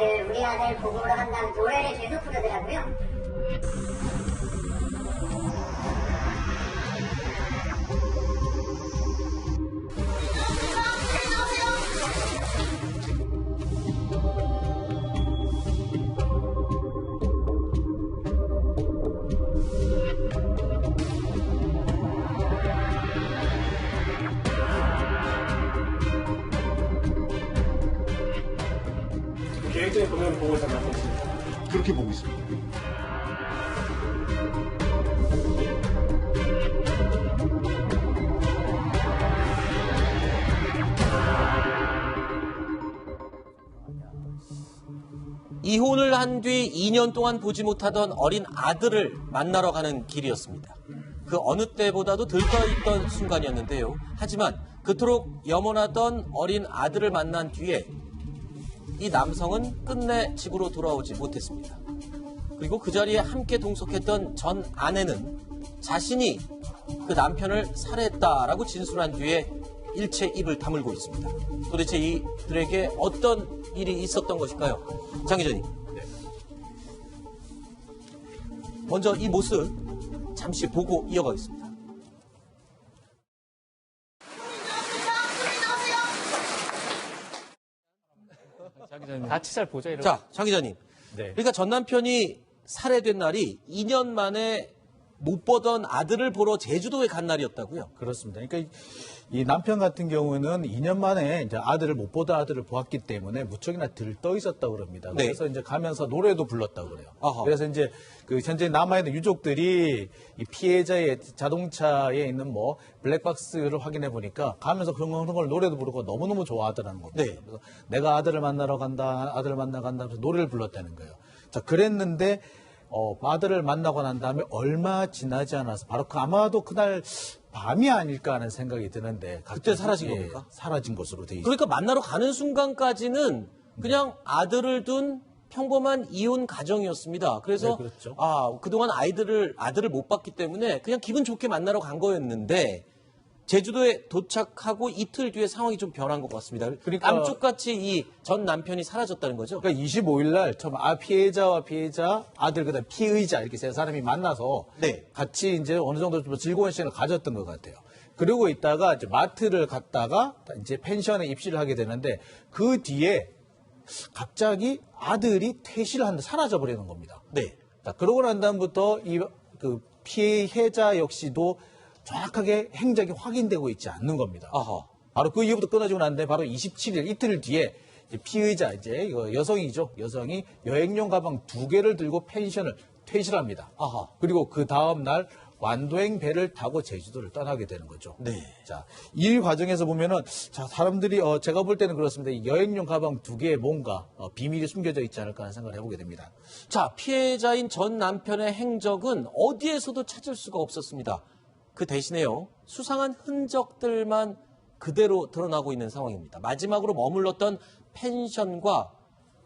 우리 아들 보고를 한다는 노래를 계속 부르더라고요. 계획적인 공연을 보고 있었나요? 그렇게 보고 있습니다. 이혼을 한 뒤 2년 동안 보지 못하던 어린 아들을 만나러 가는 길이었습니다. 그 어느 때보다도 들떠있던 순간이었는데요. 하지만 그토록 염원하던 어린 아들을 만난 뒤에 이 남성은 끝내 집으로 돌아오지 못했습니다. 그리고 그 자리에 함께 동석했던 전 아내는 자신이 그 남편을 살해했다라고 진술한 뒤에 일체 입을 다물고 있습니다. 도대체 이들에게 어떤 일이 있었던 것일까요? 장 기자님. 먼저 이 모습 잠시 보고 이어가겠습니다. 같이 잘 보자 이런. 자, 장 기자님. 네. 그러니까 전 남편이 살해된 날이 2년 만에 못 보던 아들을 보러 제주도에 간 날이었다고요? 그렇습니다. 그러니까 이 남편 같은 경우는 2년 만에 이제 아들을 못 보던 아들을 보았기 때문에 무척이나 들떠 있었다고 그럽니다. 네. 그래서 이제 가면서 노래도 불렀다고 그래요. 아하. 그래서 이제 그 현재 남아있는 유족들이 이 피해자의 자동차에 있는 뭐 블랙박스를 확인해 보니까 가면서 그런 걸 노래도 부르고 너무너무 좋아하더라는 겁니다. 네. 그래서 내가 아들을 만나러 간다, 아들을 만나러 간다 하면서 노래를 불렀다는 거예요. 자, 그랬는데 아들을 만나고 난 다음에 얼마 지나지 않아서 바로 아마도 그날 밤이 아닐까 하는 생각이 드는데 그때 사라진 겁니까? 사라진 것으로 돼 있습니다. 그러니까 만나러 가는 순간까지는 그냥 아들을 둔 평범한 이혼 가정이었습니다. 그래서 네, 그렇죠. 그동안 아들을 못 봤기 때문에 그냥 기분 좋게 만나러 간 거였는데 제주도에 도착하고 이틀 뒤에 상황이 좀 변한 것 같습니다. 그러니까 감쪽같이 이 전 남편이 사라졌다는 거죠? 그러니까 25일 날 처음 피해자와 피해자, 아들 그다음 피의자 이렇게 세 사람이 만나서 네. 같이 이제 어느 정도 좀 즐거운 시간을 가졌던 것 같아요. 그러고 있다가 이제 마트를 갔다가 이제 펜션에 입시를 하게 되는데 그 뒤에 갑자기 아들이 퇴실을 하는데 사라져 버리는 겁니다. 네. 자, 그러고 난 다음부터 그 피해자 역시도 정확하게 행적이 확인되고 있지 않는 겁니다. 아하. 바로 그 이후부터 끊어지고 났는데 바로 27일 이틀 뒤에 피의자 이거 여성이죠. 여성이 여행용 가방 2개를 들고 펜션을 퇴실합니다. 아하. 그리고 그 다음 날 완도행 배를 타고 제주도를 떠나게 되는 거죠. 네. 자, 이 과정에서 보면은 자, 사람들이 제가 볼 때는 그렇습니다. 이 여행용 가방 2개에 뭔가 비밀이 숨겨져 있지 않을까 하는 생각을 해보게 됩니다. 자, 피해자인 전 남편의 행적은 어디에서도 찾을 수가 없었습니다. 그 대신에요, 수상한 흔적들만 그대로 드러나고 있는 상황입니다. 마지막으로 머물렀던 펜션과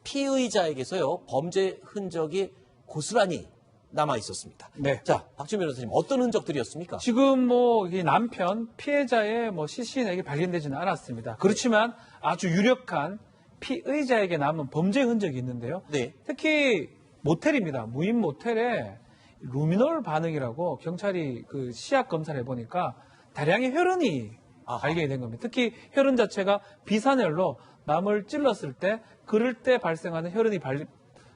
피의자에게서요, 범죄 흔적이 고스란히 남아 있었습니다. 네. 자, 박준 변호사님, 어떤 흔적들이었습니까? 지금 이 남편 피해자의 시신에게 발견되지는 않았습니다. 그렇지만 아주 유력한 피의자에게 남은 범죄 흔적이 있는데요. 네. 특히 모텔입니다. 무인 모텔에 루미놀 반응이라고 경찰이 그 시약 검사를 해보니까 다량의 혈흔이 발견이 된 겁니다. 특히 혈흔 자체가 비산혈로 남을 찔렀을 때, 그럴 때 발생하는 혈흔이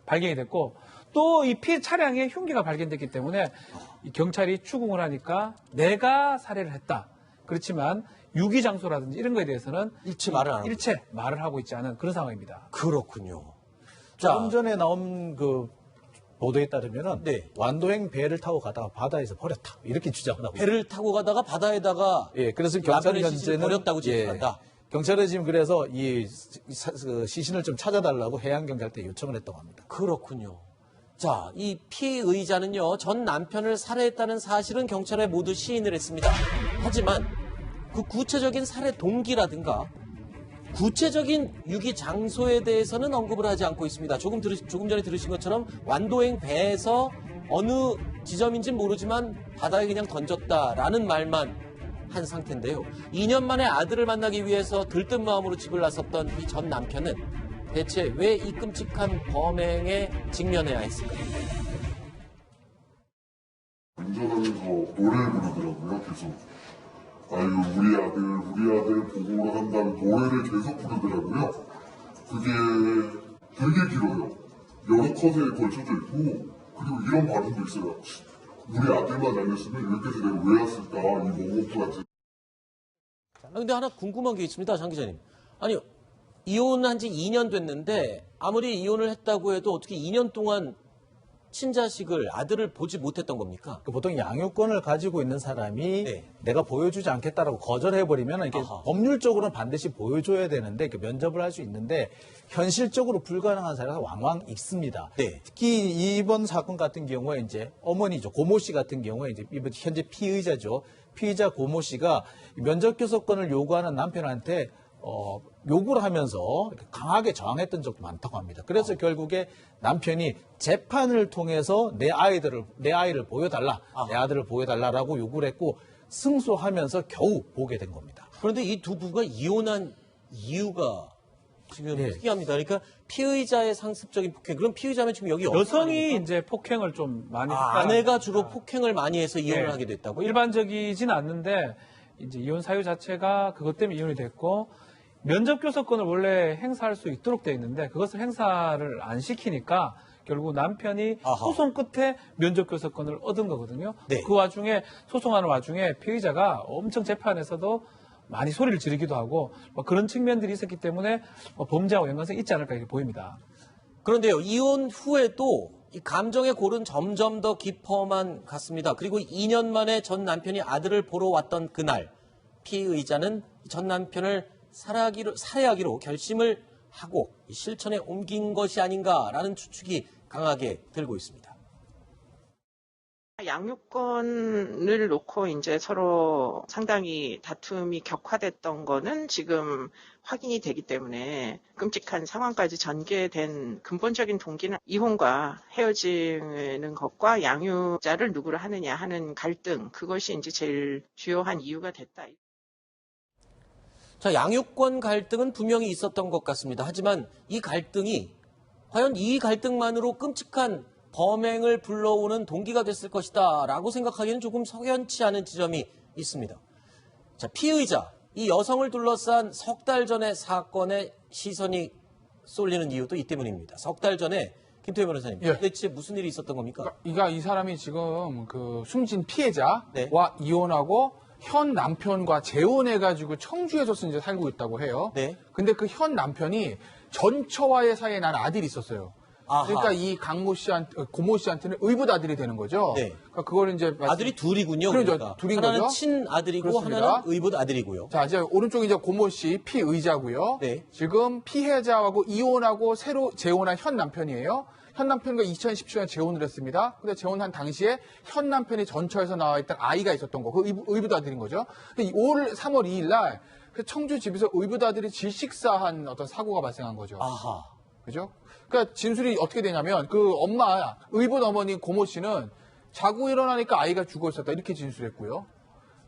발견이 됐고, 또 이 피해 차량에 흉기가 발견됐기 때문에 이 경찰이 추궁을 하니까 내가 살해를 했다. 그렇지만 유기 장소라든지 이런 거에 대해서는 일체 말을 하고 있지 않은 그런 상황입니다. 그렇군요. 조금 전에 나온 그 보도에 따르면은 네. 완도행 배를 타고 가다가 바다에서 버렸다 이렇게 주장을 하고 배를 타고 가다가 바다에다가 그래서 경찰 남편의 시신을 현재는 버렸다고 진술한다. 경찰은 지금 그래서 이 시신을 좀 찾아달라고 해양경찰한테 요청을 했다고 합니다. 그렇군요. 자, 이 피의자는요, 전 남편을 살해했다는 사실은 경찰에 모두 시인을 했습니다. 하지만 그 구체적인 살해 동기라든가 구체적인 유기 장소에 대해서는 언급을 하지 않고 있습니다. 조금 전에 들으신 것처럼 완도행 배에서 어느 지점인지는 모르지만 바다에 그냥 던졌다라는 말만 한 상태인데요. 2년 만에 아들을 만나기 위해서 들뜬 마음으로 집을 나섰던 이 전 남편은 대체 왜 이 끔찍한 범행에 직면해야 했을까요? 운전하면서 노래를 부르더라고요, 계속. 아유, 우리 아들 보고 오라 한다는 노래를 계속 부르더라고요. 그게 되게 길어요. 여러 컷에 걸쳐져 있고, 그리고 이런 발음도 있어요. 우리 아들만 아니었으면 여기까지 내가 왜 왔을까, 이 몽고프 같은. 근데 하나 궁금한 게 있습니다, 장 기자님. 아니, 이혼한 지 2년 됐는데 아무리 이혼을 했다고 해도 어떻게 2년 동안 친자식을, 아들을 보지 못했던 겁니까? 보통 양육권을 가지고 있는 사람이 네. 내가 보여주지 않겠다라고 거절해버리면 이게 아하. 법률적으로는 반드시 보여줘야 되는데 면접을 할 수 있는데 현실적으로 불가능한 사례가 왕왕 있습니다. 네. 특히 이번 사건 같은 경우에 이제 어머니죠. 고모 씨 같은 경우에 이제 이번 현재 피의자죠. 피의자 고모 씨가 면접 교섭권을 요구하는 남편한테 요구를 하면서 강하게 저항했던 적도 많다고 합니다. 그래서 결국에 남편이 재판을 통해서 내 아이를 보여달라, 내 아들을 보여달라라고 요구를 했고 승소하면서 겨우 보게 된 겁니다. 그런데 이 두 부부가 이혼한 이유가 지금 네. 특이합니다. 그러니까 피의자의 상습적인 폭행. 그럼 피의자면 지금 여기 여성이 이제 폭행을 좀 많이 했다. 아내가 주로 폭행을 많이 해서 이혼을 네. 하게 됐다고요? 일반적이진 않는데 이제 이혼 사유 자체가 그것 때문에 이혼이 됐고 면접 교섭권을 원래 행사할 수 있도록 돼 있는데 그것을 행사를 안 시키니까 결국 남편이 아하. 소송 끝에 면접 교섭권을 얻은 거거든요. 네. 그 와중에 소송하는 와중에 피의자가 엄청 재판에서도 많이 소리를 지르기도 하고 뭐 그런 측면들이 있었기 때문에 범죄와 연관성이 있지 않을까 이렇게 보입니다. 그런데요, 이혼 후에도 이 감정의 골은 점점 더 깊어만 갔습니다. 그리고 2년 만에 전 남편이 아들을 보러 왔던 그날, 피의자는 전 남편을 살해하기로 결심을 하고 실천에 옮긴 것이 아닌가라는 추측이 강하게 들고 있습니다. 양육권을 놓고 이제 서로 상당히 다툼이 격화됐던 거는 지금 확인이 되기 때문에 끔찍한 상황까지 전개된 근본적인 동기는 이혼과 헤어지는 것과 양육자를 누구를 하느냐 하는 갈등, 그것이 이제 제일 주요한 이유가 됐다. 자, 양육권 갈등은 분명히 있었던 것 같습니다. 하지만 이 갈등이 과연 이 갈등만으로 끔찍한 범행을 불러오는 동기가 됐을 것이다 라고 생각하기에는 조금 석연치 않은 지점이 있습니다. 자, 피의자, 이 여성을 둘러싼 석 달 전의 사건에 시선이 쏠리는 이유도 이 때문입니다. 석 달 전에 김태현 변호사님, 예. 도대체 무슨 일이 있었던 겁니까? 이 사람이 지금 그 숨진 피해자와 네. 이혼하고 현 남편과 재혼해가지고 청주에서 이제 살고 있다고 해요. 네. 근데 그 현 남편이 전처와의 사이에 난 아들이 있었어요. 아하. 그러니까 이 고모 씨한테는 의붓 아들이 되는 거죠. 네. 그러니까 그걸 이제 아들이 둘이군요. 그렇죠. 그러니까. 둘인 하나는 거죠. 친아들이고 그렇습니다. 하나는 의붓 아들이고요. 자, 이제 오른쪽이 이제 고모 씨 피의자고요. 네. 지금 피해자하고 이혼하고 새로 재혼한 현 남편이에요. 현 남편과 2017년에 재혼을 했습니다. 근데 재혼한 당시에 현 남편이 전처에서 나와 있던 아이가 있었던 거, 그 의붓 아들인 거죠. 근데 3월 2일 날 그 청주 집에서 의붓 아들이 질식사한 어떤 사고가 발생한 거죠. 아하. 그죠? 그러니까 진술이 어떻게 되냐면 그 의붓 어머니 고모 씨는 자고 일어나니까 아이가 죽어 있었다 이렇게 진술했고요.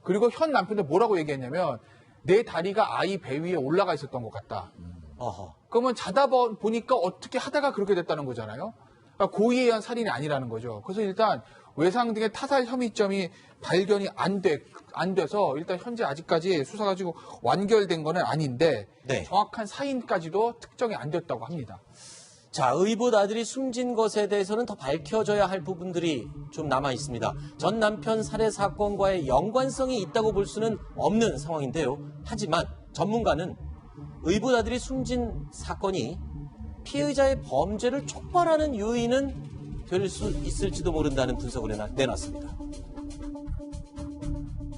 그리고 현 남편도 뭐라고 얘기했냐면 내 다리가 아이 배 위에 올라가 있었던 것 같다. 아하. 그러면 자다 보니까 어떻게 하다가 그렇게 됐다는 거잖아요. 그러니까 고의에 의한 살인이 아니라는 거죠. 그래서 일단 외상 등의 타살 혐의점이 발견이 안 돼서 일단 현재 아직까지 수사가 가지고 완결된 거는 아닌데 네. 정확한 사인까지도 특정이 안 됐다고 합니다. 자, 의붓 아들이 숨진 것에 대해서는 더 밝혀져야 할 부분들이 좀 남아 있습니다. 전 남편 살해 사건과의 연관성이 있다고 볼 수는 없는 상황인데요. 하지만 전문가는 의붓 아들이 숨진 사건이 피의자의 범죄를 촉발하는 요인은 될 수 있을지도 모른다는 분석을 내놨습니다.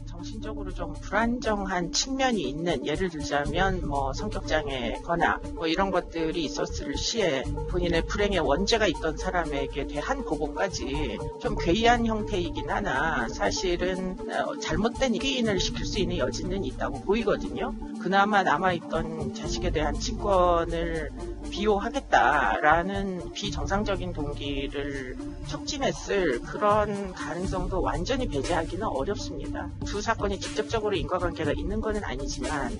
정신적으로 좀 불안정한 측면이 있는, 예를 들자면 뭐 성격장애거나 뭐 이런 것들이 있었을 시에 본인의 불행의 원죄가 있던 사람에게 대한 보고까지 좀 괴이한 형태이긴 하나 사실은 잘못된 기인을 시킬 수 있는 여지는 있다고 보이거든요. 그나마 남아있던 자식에 대한 친권을 비호하겠다라는 비정상적인 동기를 촉진했을 그런 가능성도 완전히 배제하기는 어렵습니다. 두 사건이 직접적으로 인과관계가 있는 건 아니지만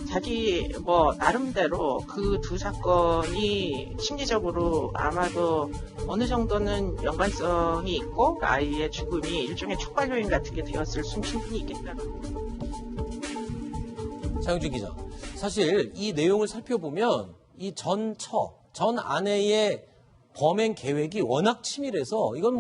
자기 나름대로 그 두 사건이 심리적으로 아마도 어느 정도는 연관성이 있고 아이의 죽음이 일종의 촉발 요인 같은 게 되었을 수 충분히 있겠다. 장영준 기자, 사실 이 내용을 살펴보면 이 전 아내의 범행 계획이 워낙 치밀해서 이건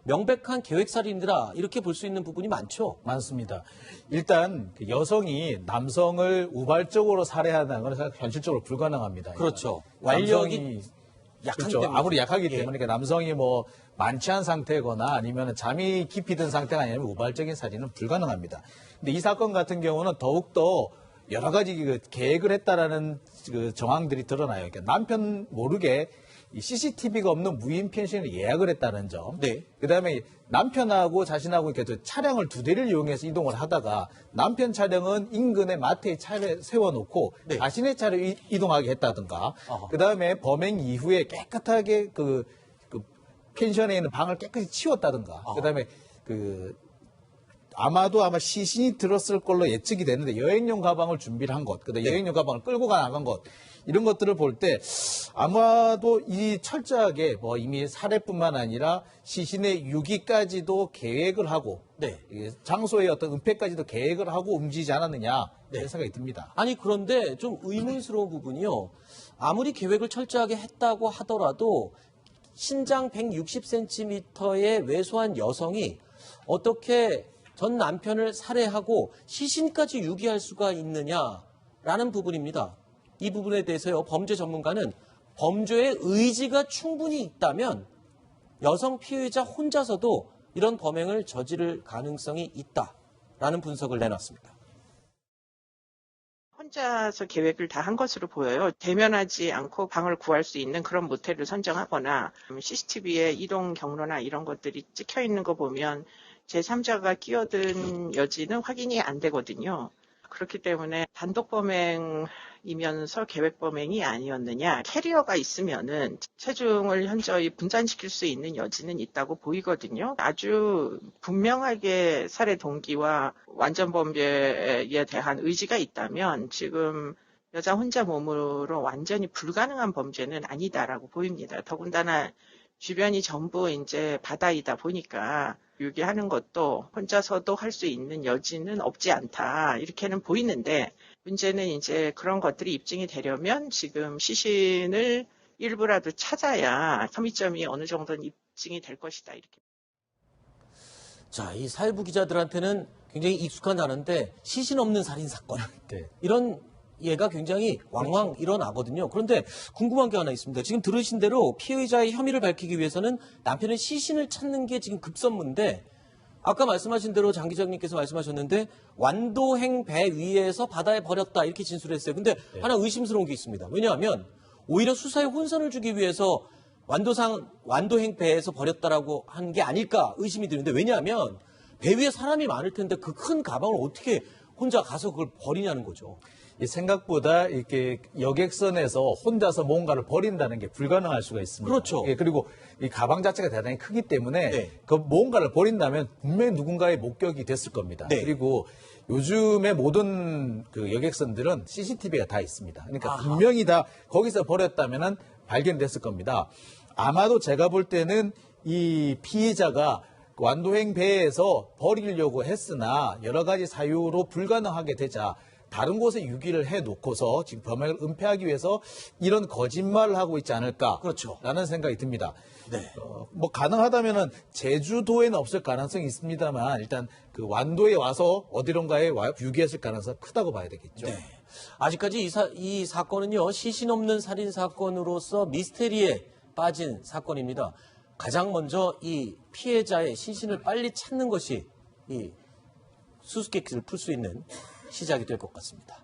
명백한 계획살인이다 이렇게 볼 수 있는 부분이 많죠. 많습니다. 일단 그 여성이 남성을 우발적으로 살해한다는 건 현실적으로 불가능합니다. 그렇죠. 완력이 약한 그렇죠. 때문에. 아무리 약하기 예. 때문에 그러니까 남성이 만취한 상태거나 아니면 잠이 깊이 든 상태가 아니면 우발적인 살인은 불가능합니다. 근데 이 사건 같은 경우는 더욱더 여러 가지 그 계획을 했다라는 그 정황들이 드러나요. 그러니까 남편 모르게 이 CCTV가 없는 무인 펜션을 예약을 했다는 점. 네. 그다음에 남편하고 자신하고 이렇게 차량을 두 대를 이용해서 이동을 하다가 남편 차량은 인근의 마트에 차를 세워놓고 네. 자신의 차를 이동하게 했다든가. 그다음에 범행 이후에 깨끗하게 그 펜션에 있는 방을 깨끗이 치웠다든가. 그다음에 아마 시신이 들었을 걸로 예측이 되는데 여행용 가방을 준비를 한 것, 그다음에 여행용 가방을 끌고 나간 것, 이런 것들을 볼 때 아마도 이 철저하게 이미 살해뿐만 아니라 시신의 유기까지도 계획을 하고 장소의 어떤 은폐까지도 계획을 하고 움직이지 않았느냐 이런 생각이 듭니다. 아니 그런데 좀 의문스러운 부분이요. 아무리 계획을 철저하게 했다고 하더라도 신장 160cm의 왜소한 여성이 어떻게 전 남편을 살해하고 시신까지 유기할 수가 있느냐라는 부분입니다. 이 부분에 대해서요, 범죄 전문가는 범죄의 의지가 충분히 있다면 여성 피해자 혼자서도 이런 범행을 저지를 가능성이 있다라는 분석을 내놨습니다. 혼자서 계획을 다 한 것으로 보여요. 대면하지 않고 방을 구할 수 있는 그런 모텔을 선정하거나 CCTV에 이동 경로나 이런 것들이 찍혀 있는 거 보면 제3자가 끼어든 여지는 확인이 안 되거든요. 그렇기 때문에 단독 범행이면서 계획 범행이 아니었느냐. 캐리어가 있으면은 체중을 현저히 분산시킬 수 있는 여지는 있다고 보이거든요. 아주 분명하게 살해 동기와 완전 범죄에 대한 의지가 있다면 지금 여자 혼자 몸으로 완전히 불가능한 범죄는 아니다라고 보입니다. 더군다나 주변이 전부 이제 바다이다 보니까 유기하는 것도 혼자서도 할 수 있는 여지는 없지 않다. 이렇게는 보이는데 문제는 이제 그런 것들이 입증이 되려면 지금 시신을 일부라도 찾아야 혐의점이 어느 정도는 입증이 될 것이다. 이렇게. 자, 이 사회부 기자들한테는 굉장히 익숙한 단어인데 시신 없는 살인 사건. 네. 이런 예가 굉장히 왕왕 일어나거든요. 그런데 궁금한 게 하나 있습니다. 지금 들으신 대로 피해자의 혐의를 밝히기 위해서는 남편의 시신을 찾는 게 지금 급선무인데 아까 말씀하신 대로 장 기자님께서 말씀하셨는데 완도행 배 위에서 바다에 버렸다 이렇게 진술했어요. 근데 하나 의심스러운 게 있습니다. 왜냐하면 오히려 수사에 혼선을 주기 위해서 완도행 배에서 버렸다라고 한 게 아닐까 의심이 드는데 왜냐하면 배 위에 사람이 많을 텐데 그 큰 가방을 어떻게 혼자 가서 그걸 버리냐는 거죠. 생각보다 이렇게 여객선에서 혼자서 뭔가를 버린다는 게 불가능할 수가 있습니다. 그렇죠. 그리고 이 가방 자체가 대단히 크기 때문에 네. 그 뭔가를 버린다면 분명히 누군가의 목격이 됐을 겁니다. 네. 그리고 요즘에 모든 그 여객선들은 CCTV가 다 있습니다. 그러니까 분명히 다 거기서 버렸다면은 발견됐을 겁니다. 아마도 제가 볼 때는 이 피해자가 완도행 배에서 버리려고 했으나 여러 가지 사유로 불가능하게 되자 다른 곳에 유기를 해놓고서 지금 범행을 은폐하기 위해서 이런 거짓말을 하고 있지 않을까. 그렇죠. 라는 생각이 듭니다. 네. 가능하다면은 제주도에는 없을 가능성이 있습니다만 일단 그 완도에 와서 어디론가에 유기했을 가능성이 크다고 봐야 되겠죠. 네. 아직까지 이 사건은요, 시신 없는 살인 사건으로서 미스테리에 빠진 사건입니다. 가장 먼저 이 피해자의 시신을 빨리 찾는 것이 이 수수께끼를 풀 수 있는 시작이 될 것 같습니다.